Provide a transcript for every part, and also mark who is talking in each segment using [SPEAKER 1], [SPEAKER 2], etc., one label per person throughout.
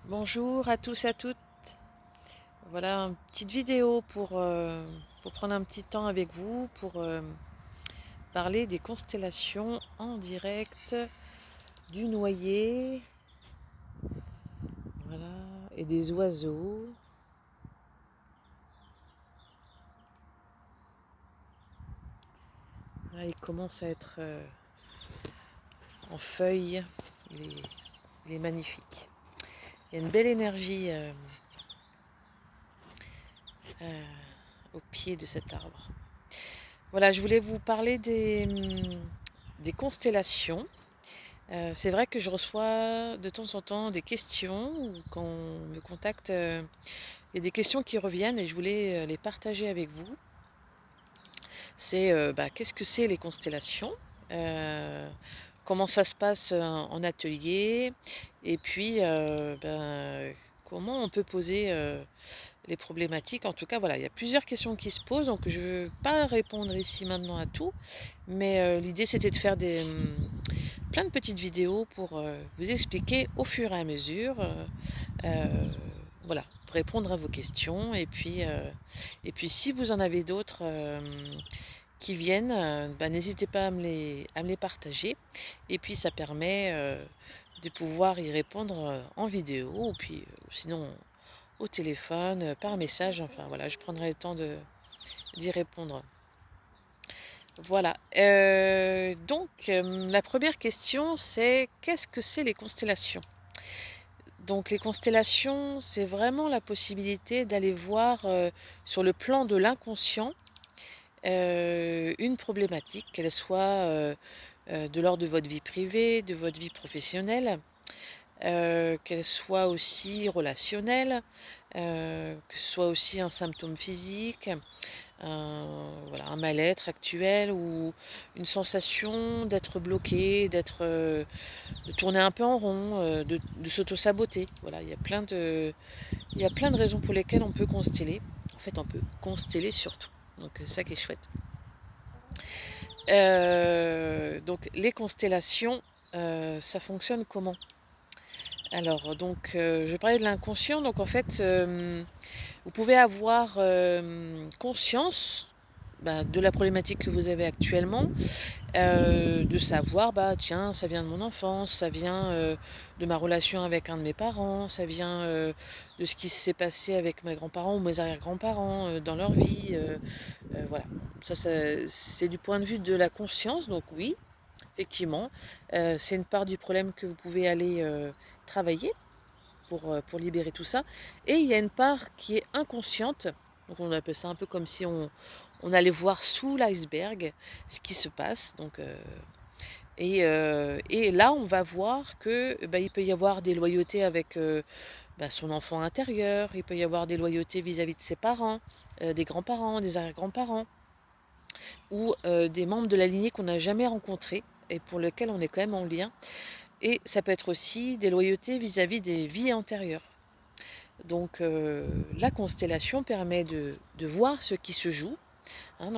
[SPEAKER 1] Bonjour à tous et à toutes. Voilà une petite vidéo pour prendre un petit temps avec vous pour parler des constellations en direct du noyer, voilà, et des oiseaux. Là, il commence à être en feuilles. Il est magnifique. Il y a une belle énergie euh, au pied de cet arbre. Voilà, je voulais vous parler des constellations. C'est vrai que je reçois de temps en temps des questions ou quand on me contacte, il y a des questions qui reviennent et je voulais les partager avec vous. C'est qu'est-ce que c'est les constellations? Euh, Comment ça se passe en atelier? Et puis comment on peut poser les problématiques? En tout cas, voilà, il y a plusieurs questions qui se posent, donc je ne vais pas répondre ici maintenant à tout, mais l'idée c'était de faire plein de petites vidéos pour vous expliquer au fur et à mesure, voilà, pour répondre à vos questions. Et puis si vous en avez d'autres qui viennent, n'hésitez pas à me les partager. Et puis ça permet de pouvoir y répondre en vidéo, ou puis sinon au téléphone, par message. Enfin voilà, je prendrai le temps d'y répondre. Voilà. La première question, c'est qu'est-ce que c'est les constellations? Donc les constellations, c'est vraiment la possibilité d'aller voir sur le plan de l'inconscient une problématique, qu'elle soit de l'ordre de votre vie privée, de votre vie professionnelle, qu'elle soit aussi relationnelle, que ce soit aussi un symptôme physique, un mal-être actuel ou une sensation d'être bloqué, de tourner un peu en rond, de s'auto-saboter. Voilà, il y a plein de raisons pour lesquelles on peut consteller. En fait, on peut consteller surtout. Donc, c'est ça qui est chouette. Donc, les constellations, ça fonctionne comment? Alors, je vais parler de l'inconscient. Donc, en fait, vous pouvez avoir conscience de la problématique que vous avez actuellement, de savoir, tiens, ça vient de mon enfance, ça vient de ma relation avec un de mes parents, ça vient de ce qui s'est passé avec mes grands-parents ou mes arrière-grands-parents dans leur vie. Voilà, c'est du point de vue de la conscience, donc oui, effectivement, c'est une part du problème que vous pouvez aller travailler pour libérer tout ça. Et il y a une part qui est inconsciente, donc on appelle ça un peu comme si on allait voir sous l'iceberg ce qui se passe. Et là, on va voir que il peut y avoir des loyautés avec son enfant intérieur, il peut y avoir des loyautés vis-à-vis de ses parents, des grands-parents, des arrière-grands-parents, ou des membres de la lignée qu'on n'a jamais rencontrés et pour lesquels on est quand même en lien. Et ça peut être aussi des loyautés vis-à-vis des vies antérieures. Donc la constellation permet de voir ce qui se joue. Hein,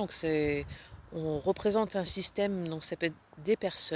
[SPEAKER 1] on représente un système, donc ça peut être des personnes,